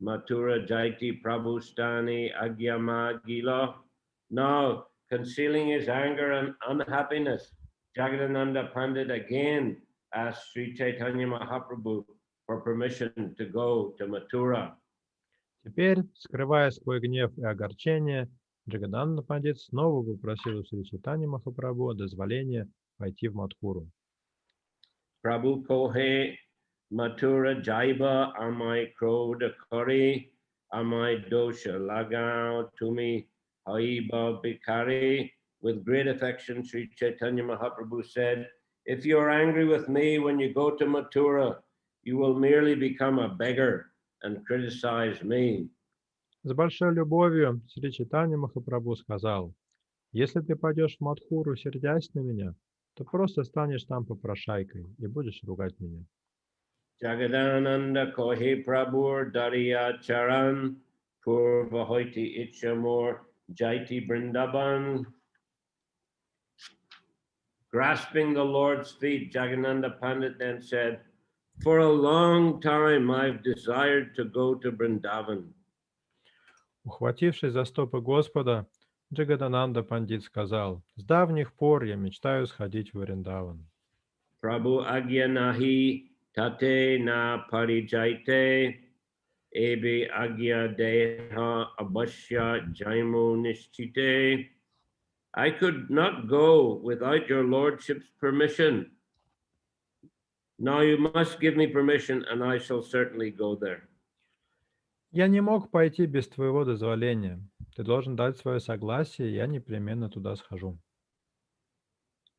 Mathura Jaiti Prabhustani Agyamagila. Now, concealing his anger and unhappiness, Jagadananda Pandit again asked Sri Chaitanya Mahaprabhu for permission to go to Mathura. Теперь, скрывая свой гнев и огорчение, Джагадананда Пандит снова попросил у Шри Чайтаньи Махапрабху дозволения пойти в Мадхуру. Prabhu Kohe Mathura Jaiba Amai Krodha Kari Amai Dosha Lagao Tumi Haiba Bikari. With great affection, Sri Chaitanya Mahaprabhu said, if you are angry with me when you go to Mathura, you will merely become a beggar and criticize me. С большой любовью Шри Чайтанья Махапрабху сказал, если ты пойдешь в Мадхуру, сердясь на меня, то просто станешь там попрошайкой и будешь ругать меня. Jagadananda Kohe Prabhur Dariya Charan Purva Hoiti Ichamor Jaiti Brindaban. Grasping the Lord's feet, Jagadananda Pandit then said, for a long time I've desired to go to Vrindavan. Ухватившись за стопы Господа, Джагадананда Пандит сказал, с давних пор я мечтаю сходить в Вриндаван. Prabhu Agya Nahi Tate Na Parijaite Ebi Agya Deha Abhashya Jaimo Nishchite. I could not go without your lordship's permission. Now you must give me permission and I shall certainly go there. Я не мог пойти без твоего дозволения. Ты должен дать свое согласие, и я непременно туда схожу.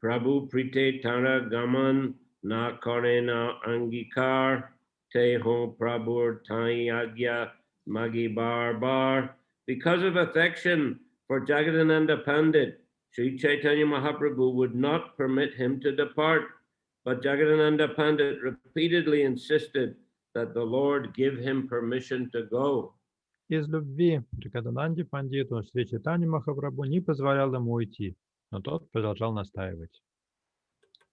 Prabhu Prite Tara Gaman Na Karena Angikar Te Ho Prabhu Tai Agya Magi Bar Bar. Because of affection for Jagadananda Pandit, Sri Chaitanya Mahaprabhu would not permit him to depart, but Jagadananda Pandit repeatedly insisted that the Lord give him permission to go. Из любви Джагадананде Пандиту Шри Чайтанья Махапрабху не позволял ему уйти, но тот продолжал настаивать.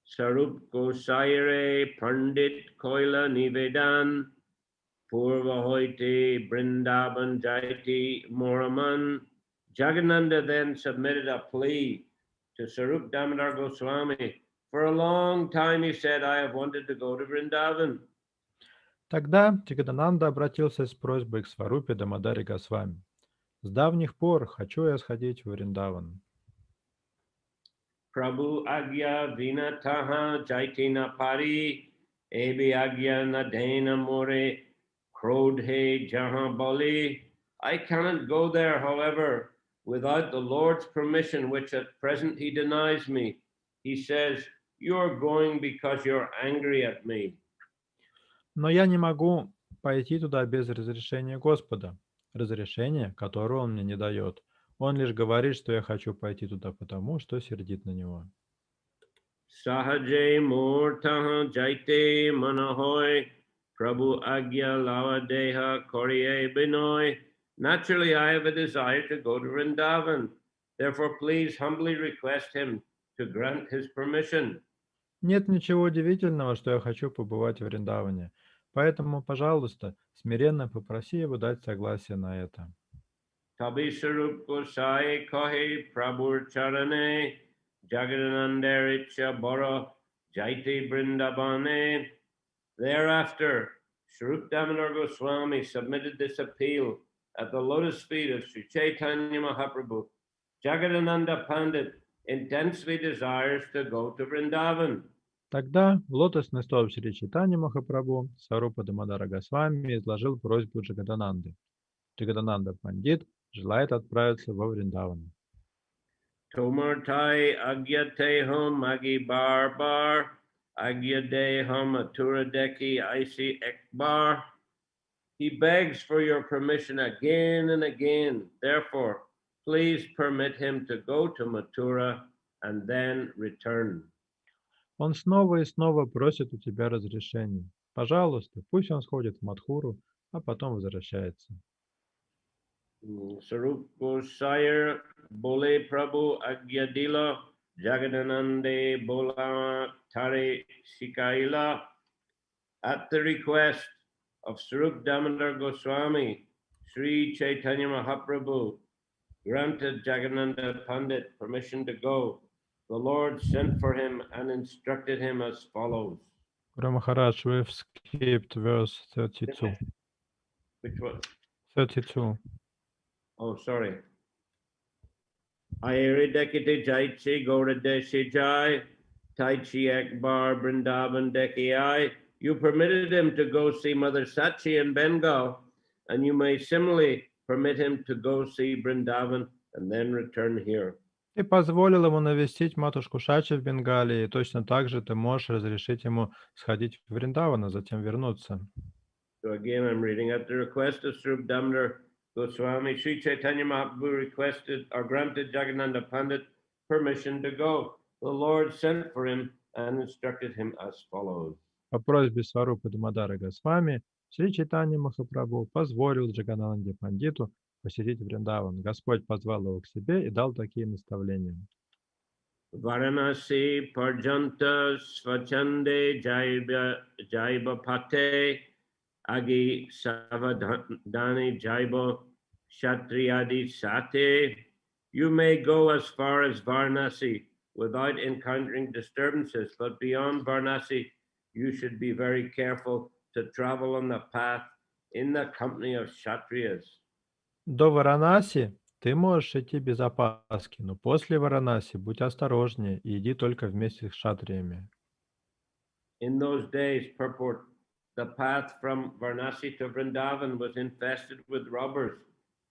Sarup Gosaire Pandit Koila Nivedan Purva Hoiti Brindaban Jaiti Moraman. Jagadananda then submitted a plea to Sarup Damodar Goswami. For a long time he said, I have wanted to go to Vrindavan. Тогда Джагадананда обратился с просьбой к Сварупе Дамодари Госвами. С давних пор хочу я сходить в Вриндаван. Prabhu Agya Vinataha Jaitina Pari Ebi Agya Nadena More Krodhe Jahan Bali. I cannot go there, however, without the Lord's permission, which at present he denies me. He says, you are going because you're angry at me. Но я не могу пойти туда без разрешения Господа, разрешения, которое Он мне не дает. Он лишь говорит, что я хочу пойти туда потому, что сердит на Него. Sahaje Murtaha Jaite Manahoy Prabhu Agya Lavadeha Korye Binoy. Naturally, I have a desire to go to Vrindavan. Therefore, please humbly request him to grant his permission. Нет ничего удивительного, что я хочу побывать в Вриндаване. Поэтому, пожалуйста, смиренно попроси его дать согласие на это. Tabi Sarup Gosai Kohe Prabhu Charane Jagadanandaricha Bora Jaiti Brindavane. Thereafter, Swarup Damodar Goswami submitted this appeal at the lotus feet of Sri Chaitanya Mahaprabhu. Jagadananda Pandit intensely desires to go to Vrindavan. Тогда в лотосный стоп Шри Чайтаньи Махапрабху Сварупа Дамодара Госвами изложил просьбу Джагадананды. Джагадананда Пандит желает отправиться во Вриндаван. Tomartai Agyateham Magi Bar Bar Agyadeham Atura Deki Isi Ekbar. He begs for your permission again and again. Therefore, please permit him to go to Mathura and then return. Он снова и снова просит у тебя разрешения. Пожалуйста, пусть он сходит в Мадхуру, а потом возвращается. Sarup Gosayar Bole Prabhu Agyadila Jagadanande Bola Tare Shikaila. At the request of Swarup Damodar Goswami, Sri Chaitanya Mahaprabhu, granted Jagannatha Pandit permission to go. The Lord sent for him and instructed him as follows. Guru Maharaj, we've skipped verse 32. Which one? 32. Oh, sorry. Ayuridekite Jaichi Goradeshi Jai, Taichi Akbar Brindavan Dekiai. You permitted him to go see Mother Sachi in Bengal, and you may similarly permit him to go see Brindavan and then return here. Ты позволил ему навестить матушку Шачи в Бенгалии, и точно так же ты можешь разрешить ему сходить в Вриндаван, а затем вернуться. So again, I'm reading at the request of Swarup Damodar Goswami, Sri Chaitanya Mahaprabhu requested or granted Jagannatha Pandit permission to go. The Lord sent for him and instructed him as follows. По просьбе Сварупы Дамодара Госвами, Шри Чайтанья Махапрабху позволил Джаганананде Пандиту посетить Вриндаван. Господь позвал его к себе и дал такие наставления. Varanasi Parjanta Svachande Jaiba Pate Agi Savadani Jaiba Kshatriyadi Sate. You may go as far as Varanasi without encountering disturbances, but beyond Varanasi, you should be very careful to travel on the path in the company of Kshatriyas. До Варанаси ты можешь идти без опаски, но после Варанаси будь осторожнее и иди только вместе с шатриями. In those days, purport, the path from Varanasi to Vrindavan was infested with robbers,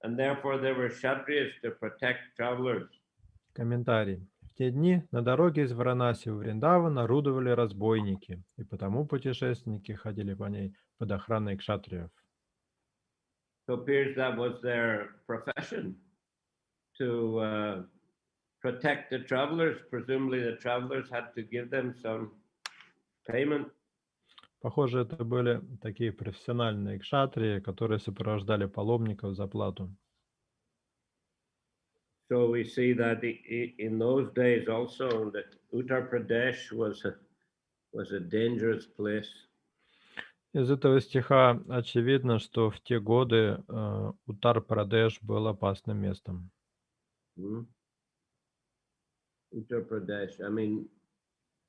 and therefore there were Kshatriyas to protect travelers. Комментарий. В те дни на дороге из Варанаси в Вриндаван орудовали разбойники, и потому путешественники ходили по ней под охраной кшатриев. So it appears that was their profession, to protect the travelers. Presumably the travelers had to give them some payment. Похоже, это были такие профессиональные кшатрии, которые сопровождали паломников за плату. So we see that in those days also that Uttar Pradesh was a dangerous place. Из этого стиха очевидно, что в те годы Уттар-Прадеш был опасным местом. Uttar Pradesh. I mean,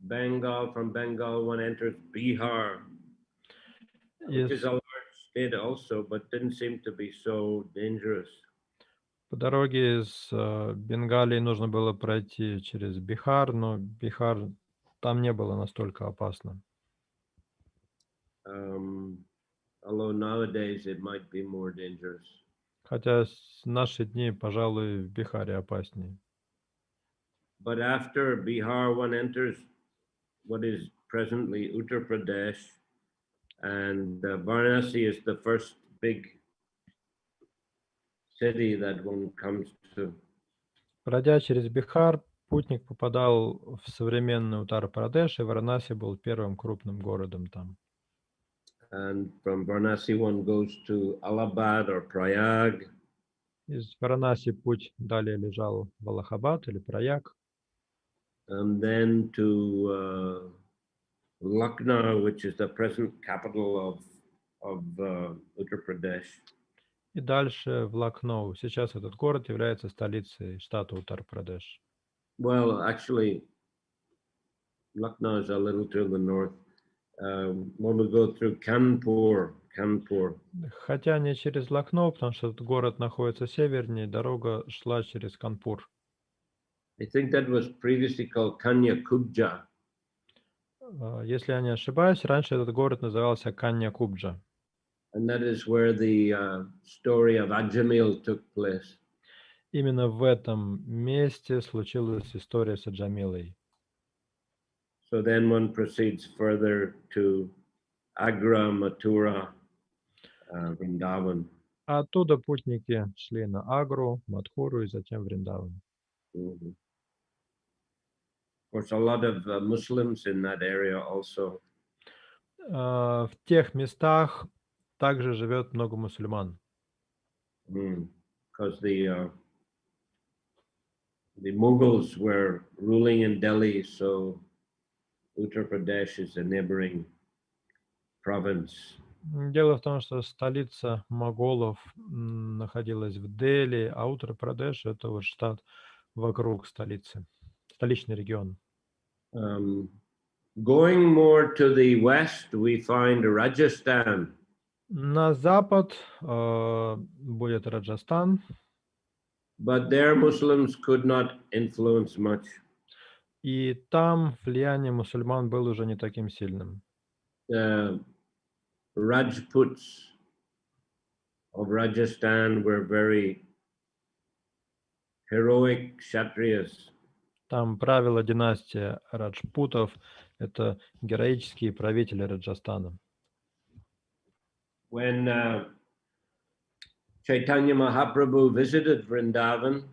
from Bengal, one enters Bihar, which is a large state also, but didn't seem to be so dangerous. По дороге из Бенгалии нужно было пройти через Бихар, но Бихар там не было настолько опасно. Although nowadays it might be more dangerous. Хотя в наши дни, пожалуй, в Бихаре опаснее. But after Bihar, one enters what is presently Uttar Pradesh, and Varanasi is the first big city that one comes to. Пройдя через Бихар, путник попадал в современный Уттар-Прадеш, и Варанаси был первым крупным городом там. And from Varanasi one goes to Allahabad or Prayag. Из Варанаси путь далее лежал в Аллахабад или Праяг. And then to Lucknow, which is the present capital of Uttar Pradesh. И дальше в Лакноу. Сейчас этот город является столицей штата Уттар-Прадеш. Well, actually, Lucknow is a little to the north. When we go through Kanpur. Хотя не через Лакноу, потому что этот город находится севернее, дорога шла через Канпур. I think that was previously called Kanyakubja. Если я не ошибаюсь, раньше этот город назывался Канья-Кубджа. And that is where the story of Ajamil took place. Именно в этом месте случилась история с Аджамилой. So then one proceeds further to Agra, Mathura, Vrindavan. А оттуда путники шли на Агру, Мадхуру и затем Вриндаван. Mm-hmm. Of course, a lot of Muslims in that area also. В тех местах также живет много мусульман. Because the Mughals were ruling in Delhi, so Uttar Pradesh is a neighboring province. Дело в том, что столица моголов находилась в Дели, а Уттар-Прадеш — это вот штат вокруг столицы, столичный регион. Um, Going more to the west, we find Rajasthan. На запад будет Раджастан, But there Muslims could not influence much. и там влияние мусульман было уже не таким сильным. The Rajputs of Rajasthan were very heroic Kshatriyas. Там правила династия Раджпутов, это героические правители Раджастана. When Chaitanya Mahaprabhu visited Vrindavan,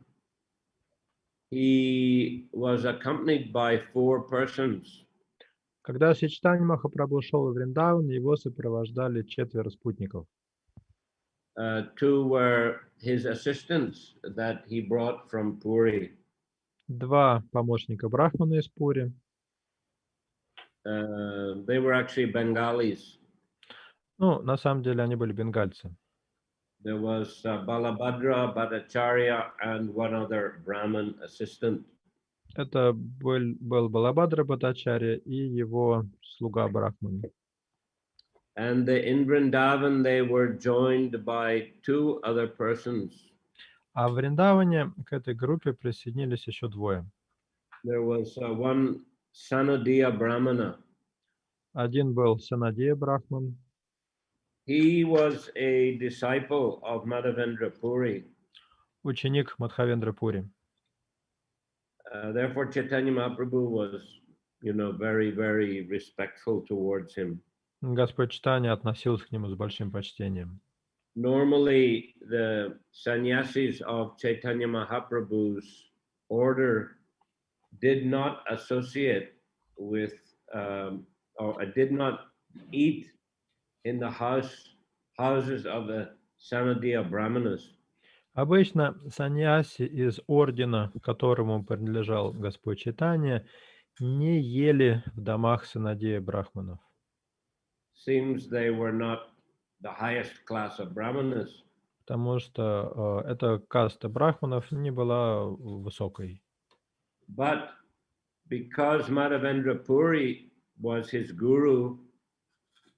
he was accompanied by 4 persons. Когда Чайтанья Махапрабху шел в Вриндаван, его сопровождали 4 спутников. 2 were his assistants that he brought from Puri. 2 помощника Брахмана из Пури. They were actually Bengalis. Ну, на самом деле они были бенгальцы. There was Balabhadra, Bhattacharya, and one other Brahmin assistant. Это был Балабхадра Бхаттачарья и его слуга Брахман. And in Vrindavan, they were joined by 2 other persons. А в Вриндаване к этой группе присоединились еще 2. There was one Sanadiya Brahmana. Один был Санадия Брахман. He was a disciple of Madhavendra Puri. Ученик Мадхавендра Пури. Therefore, Chaitanya Mahaprabhu was, very, very respectful towards him. Господь Чайтанья относился к нему с большим почтением. Normally, the sannyasis of Chaitanya Mahaprabhu's order did not associate with, or did not eat in the houses of the Sanadiya Brahmanas. Обычно саньяси из ордена, которому принадлежал Господь Чайтанья, не ели в домах Санадея Брахманов. Seems they were not the highest class of Brahmanas. Потому что эта каста брахманов не была высокой. But because Madhavendra Puri was his guru,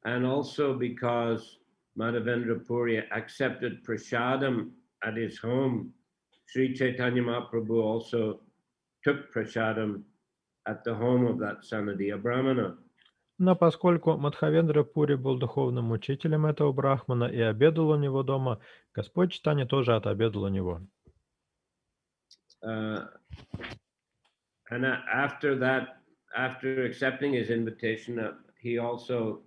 and also because Madhavendra Puri accepted prasadam at his home, Sri Chaitanya Mahaprabhu also took prasadam at the home of that Sanadiya Brahmana. Но поскольку Мадхавендра Пури был духовным учителем этого брахмана и обедал у него дома, Господь Чайтанья тоже отобедал у него. And after that, after accepting his invitation, he also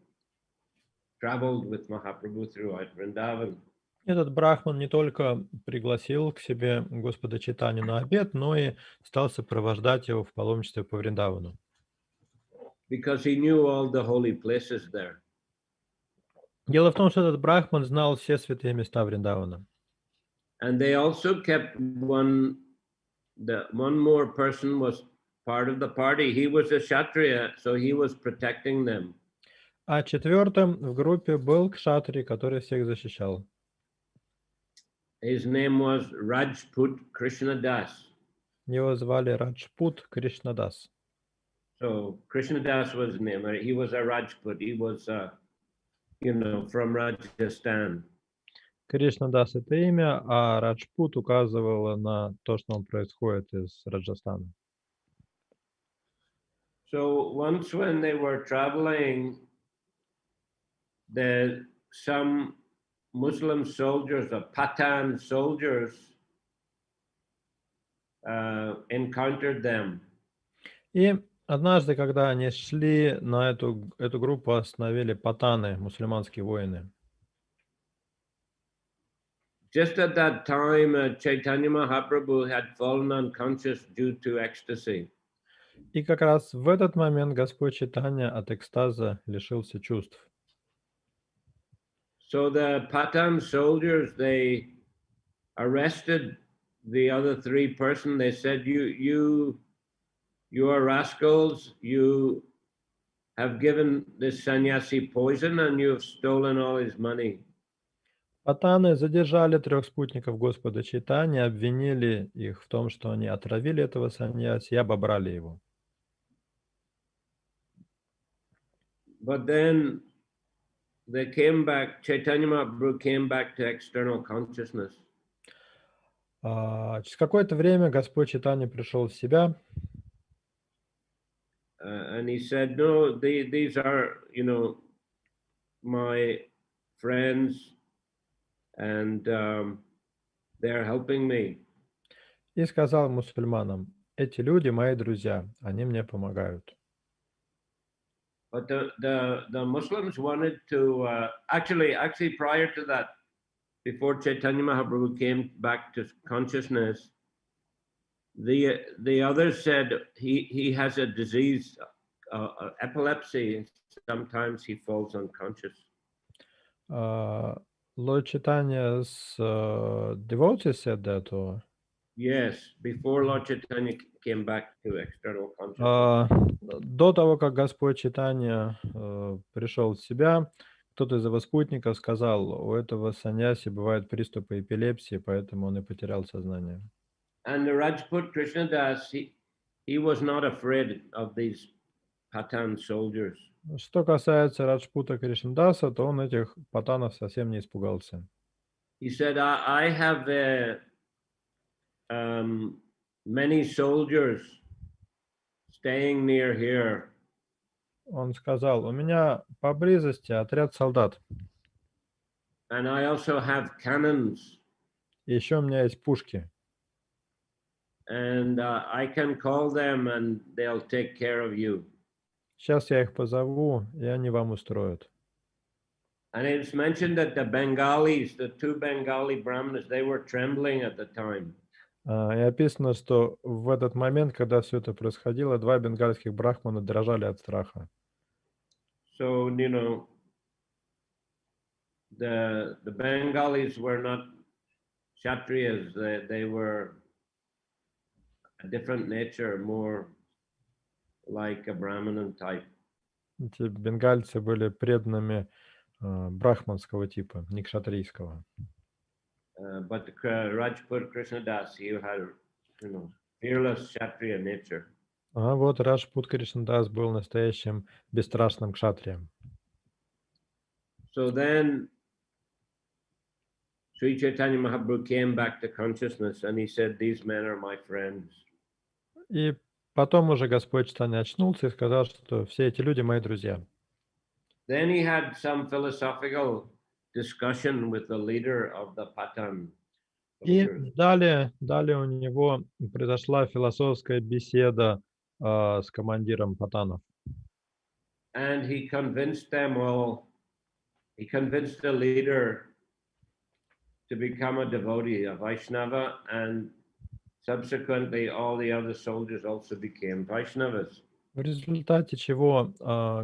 traveled with Mahaprabhu throughout Vrindavan. Этот брахман не только пригласил к себе Господа Чайтанью на обед, но и стал сопровождать его в паломничестве по Вриндавану. Because he knew all the holy places there. Дело в том, что этот брахман знал все святые места Вриндавана. And they also kept one more person was part of the party. He was a Kshatriya, so he was protecting them. А 4-м в группе был кшатри, который всех защищал. His name was Rajput Krishnadas. Его звали Раджпут Кришнадас. So Krishnadas was his name. He was a Rajput. He was, from Rajasthan. Кришнадас — это имя, а Раджпут указывало на то, что он происходит из Раджастана. So once when they were traveling, some Muslim soldiers, the Pathan soldiers, encountered them. И однажды, когда они шли, на эту группу остановили патаны, мусульманские воины. Just at that time, Chaitanya Mahaprabhu had fallen unconscious due to ecstasy. И как раз в этот момент Господь Чайтанья от экстаза лишился чувств. So the Pathan soldiers, they arrested the other 3 persons. They said, you are rascals. You have given this sannyasi poison and you have stolen all his money. Патаны задержали 3 спутников Господа Чайтаньи, обвинили их в том, что они отравили этого саньяси и обобрали его. But then they came back, Chaitanya Mahaprabhu came back to external consciousness. Через какое-то время Господь Чайтанья пришел в себя, And he said, no, these are, my friends and they're helping me. и сказал мусульманам: «Эти люди мои друзья, они мне помогают». But the Muslims wanted to, actually prior to that, before Chaitanya Mahaprabhu came back to consciousness, the others said he has a disease, epilepsy. Sometimes he falls unconscious. Lord Chaitanya devotees said that, or Yes, before Lord Chaitanya came back to external consciousness. до того, как Господь Чайтанья пришел в себя, кто-то из его спутников сказал: у этого саньяси бывают приступы эпилепсии, поэтому он и потерял сознание. And the Rajput Krishnadas, he was not afraid of these Pathan soldiers. Что касается Раджпута Кришнадаса, то он этих патанов совсем не испугался. He said, I have many soldiers staying near here. Он сказал: у меня поблизости отряд солдат, And I also have cannons. и еще у меня есть пушки. And I can call them and they'll take care of you. Сейчас я их позову, и они вам устроят. And it's mentioned that the Bengalis, the 2 Bengali Brahmanas, they were trembling at the time. И описано, что в этот момент, когда все это происходило, 2 бенгальских брахмана дрожали от страха. So, the Bengalis were not Kshatriyas, they were a different nature, more like a Brahmanan type. Эти бенгальцы были преданными брахманского типа, не кшатрийского. But Rajput Krishnadas, he had, fearless Kshatriya nature. А вот Раджпут Кришнадас был настоящим бесстрашным кшатрием. So then Sri Chaitanya Mahaprabhu came back to consciousness and he said, these men are my friends. И потом уже Господь Чайтанья очнулся и сказал, что все эти люди мои друзья. Then he had some philosophical discussion with the leader of the Pathan. И далее у него произошла философская беседа с командиром патанов. And he convinced them all, he convinced the leader to become a devotee, a Vaishnava, and subsequently all the other soldiers also became Vaishnavas. В результате чего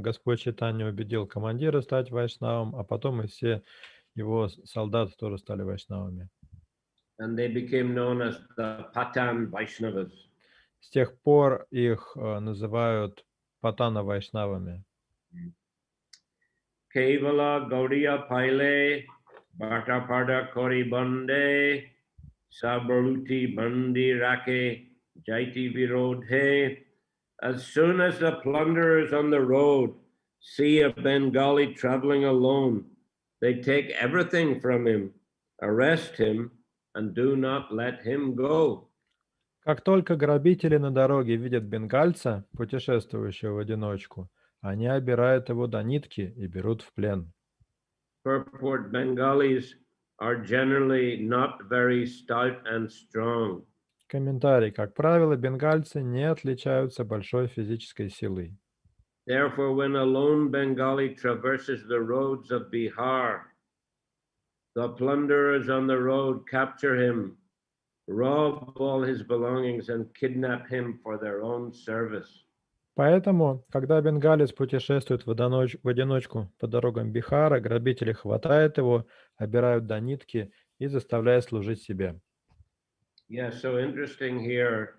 Господь Чайтанья убедил командира стать вайшнавом, а потом и все его солдаты тоже стали вайшнавами. And they became known as the Patan Vaishnavas. С тех пор их называют патана-вайшнавами. Kevala Gaudiya Paile, Bharta Parda Kori Bande, Sabaruti Bandi Rake, Jaiti Virodhe. As soon as the plunderers on the road see a Bengali traveling alone, they take everything from him, arrest him, and do not let him go. Как только грабители на дороге видят бенгальца, путешествующего в одиночку, они обирают его до нитки и берут в плен. Purport: Bengalis are generally not very stout and strong. Комментарий. Как правило, бенгальцы не отличаются большой физической силой. Therefore, when a lone Bengali traverses the roads of Bihar, the plunderers on the road capture him, rob all his belongings, and kidnap him for their own service. Поэтому, когда бенгалец путешествует в одиночку по дорогам Бихара, грабители хватают его, обирают до нитки и заставляют служить себе. Yeah, so interesting here,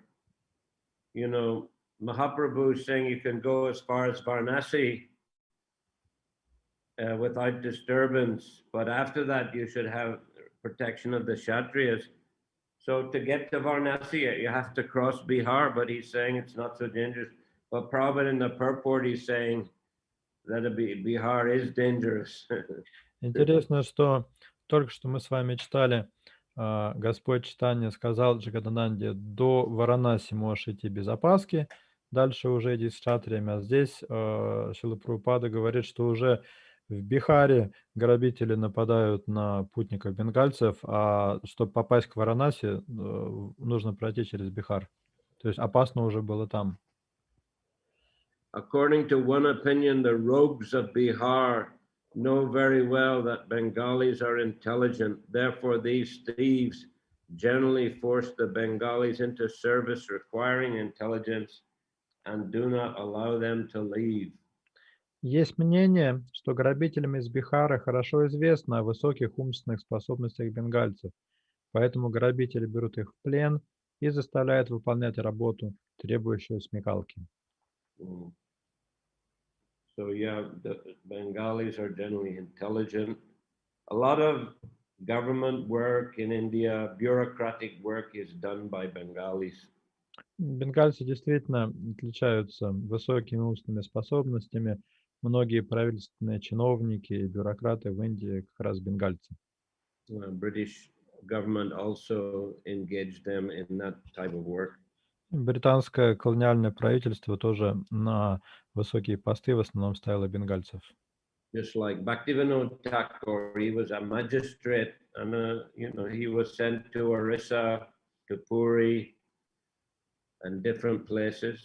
Mahaprabhu is saying you can go as far as Varanasi without disturbance, but after that you should have protection of the Kshatriyas. So to get to Varanasi, you have to cross Bihar, but he's saying it's not so dangerous. But Prabhupada in the purport, he's saying that Bihar is dangerous. Интересно, что только что мы с вами читали, Господь Чайтанья сказал Джагадананде, до Варанаси можешь идти без опаски, дальше уже иди с шатриями. А здесь Шрила Прабхупада говорит, что уже в Бихаре грабители нападают на путников-бенгальцев, а чтобы попасть к Варанаси, нужно пройти через Бихар. То есть опасно уже было там. According to one opinion, the rogues of Bihar know very well that Bengalis are intelligent. Therefore, these thieves generally force the Bengalis into service requiring intelligence and do not allow them to leave. Есть мнение, что грабителям из Бихара хорошо известно о высоких умственных способностях бенгальцев, поэтому грабители берут их в плен и заставляют выполнять работу, требующую смекалки. So yeah, the Bengalis are generally intelligent. A lot of government work in India, bureaucratic work is done by Bengalis. Бенгальцы действительно отличаются высокими умственными способностями. Многие правительственные чиновники и бюрократы в Индии как раз бенгальцы. British government also engaged them in that type of work. Британское колониальное правительство тоже на высокие посты в основном ставило бенгальцев. Just like Bhaktivinoda Thakur, he was a magistrate, and he was sent to Orissa, to Puri, and different places.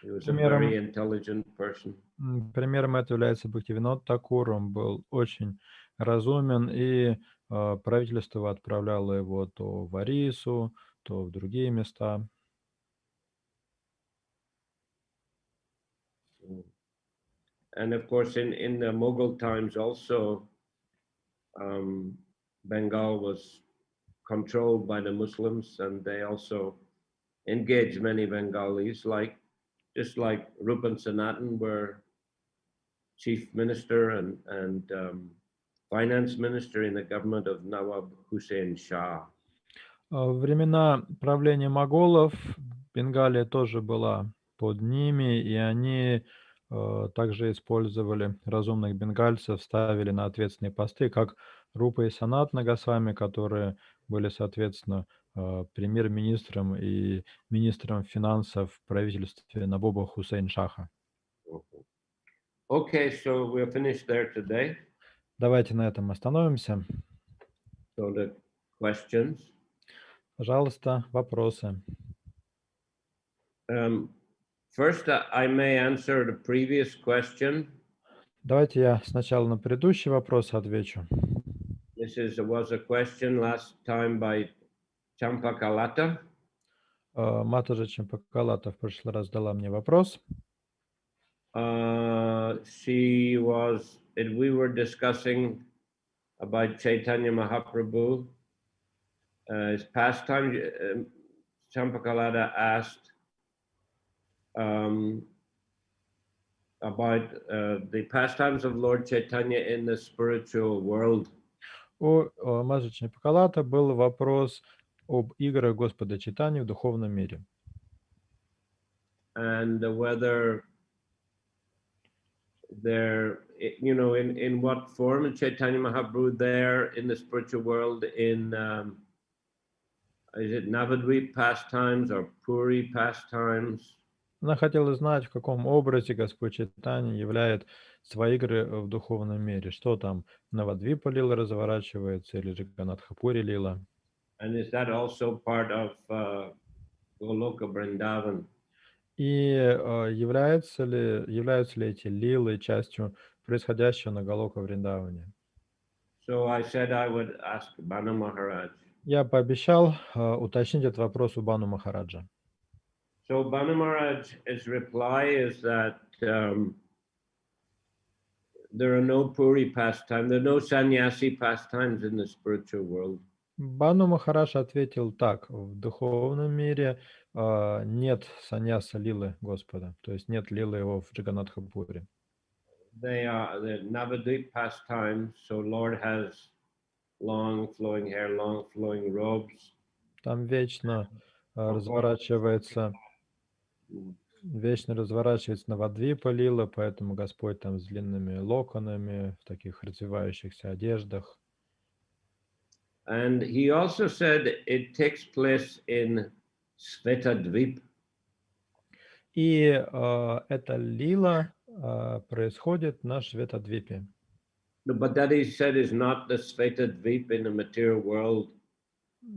He was a very intelligent person. Примером этого является Бхактивинод Такур. Он был очень разумен, и правительство отправляло его то в Орису, то в другие места. And of course, in the Mughal times also, Bengal was controlled by the Muslims, and they also engaged many Bengalis, just like Rupan Sanatan were chief minister and finance minister in the government of Nawab Hussain Shah. Во времена правления моголов Бенгалия тоже была под ними, и они также использовали разумных бенгальцев, ставили на ответственные посты, как Рупа и Санат Нагасвами, которые были, соответственно, премьер-министром и министром финансов в правительстве Набоба Хусейн Шаха. Okay, so we're finished there today. Давайте на этом остановимся. So the questions. Пожалуйста, вопросы. First, I may answer the previous question. Давайте я сначала на предыдущий вопрос отвечу. This was a question last time by Champakalata. Матаджи Чампакалата в прошлый раз дала мне вопрос. We were discussing about Chaitanya Mahaprabhu. His pastime, Champakalata asked about the pastimes of Lord Chaitanya in the spiritual world. У Матаджи Чампакалата был вопрос об играх Господа Чайтаньи в духовном мире. And whether they're, in what form Chaitanya Mahaprabhu there in the spiritual world, in is it Navadvip pastimes or Puri pastimes? Она хотела знать, в каком образе Господь Чайтанья являет свои игры в духовном мире. Что там, Навадвипа лила разворачивается или же Ганатхапури лила? And is that also part of Goloka Vrindavan? И являются ли эти лилы частью происходящего на Галока Вриндаване? So I said I would ask Banu Maharaj. Я пообещал уточнить этот вопрос у Бану Махараджа. So Banu Maharaj's reply is that there are no Puri pastimes, there are no sannyasi pastimes in the spiritual world. Бану Махарадж ответил так: в духовном мире нет саньяса лилы Господа, то есть нет лилы его в Джаганатхапуре. They are the Navadvip pastimes, so Lord has long flowing hair, long flowing robes. Там вечно Of course, разворачивается Навадвипа лила, поэтому Господь там с длинными локонами, в таких развивающихся одеждах. and he also said it takes place in Svetadvip. И эта лила происходит на Шветадвипе. But that he said is not the Svetadvip in the material world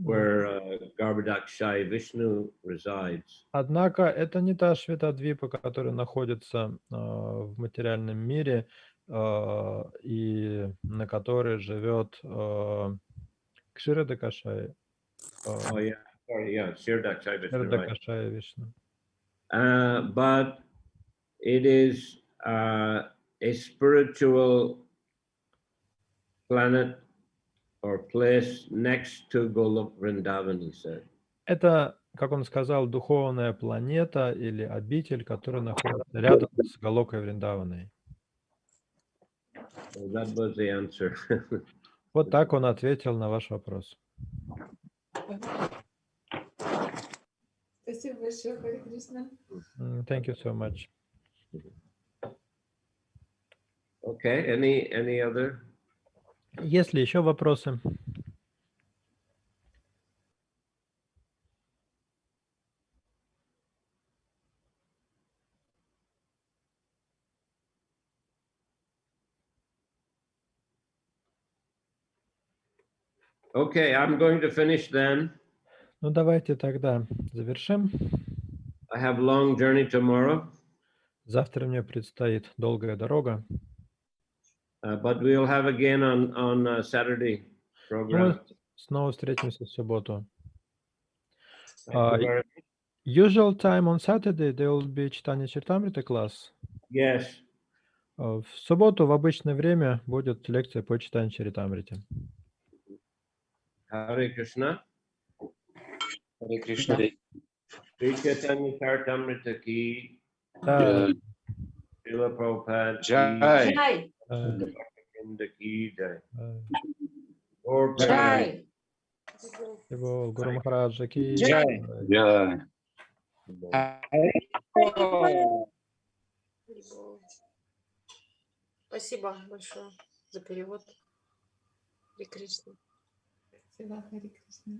where Garbhodakshai Vishnu resides. Однако это не та Шветадвипа, которая находится в материальном мире и на которой живет Кширадакашай. Oh yeah, sorry, yeah, Shirdakshai Vishnu, right? Кширадакашай Вишну. But it is a spiritual planet or place next to Golok Vrindavan, he said. Это, как он сказал, духовная планета или обитель, которая находится рядом с Галокой Вриндаваной. So that was the answer. Вот так он ответил на ваш вопрос. Спасибо большое, Харе Кришна. Thank you so much. Okay, any other? Есть ли еще вопросы? Okay, I'm going to finish then. Ну, давайте тогда завершим. I have a long journey tomorrow, Завтра мне предстоит долгая дорога. but we'll have again on Saturday Но мы program. снова встретимся в субботу. Thank you very much. Usual time on Saturday there will be Чайтанья Чаритамрита class. Yes. В субботу в обычное время будет лекция по Чайтанье Чаритамрите. Hare Krishna. Харе Кришна. Sri Chaitanya Charitamrita ki, Да, Srila Prabhupada ki, Джай. Чай, Vrinda ki jai. да. Gaur Premanandi. чай. Его Гуру Махараджа ки. Джай. Джай. Спасибо большое за перевод. Харе Кришна. Спасибо, Харе Кришна.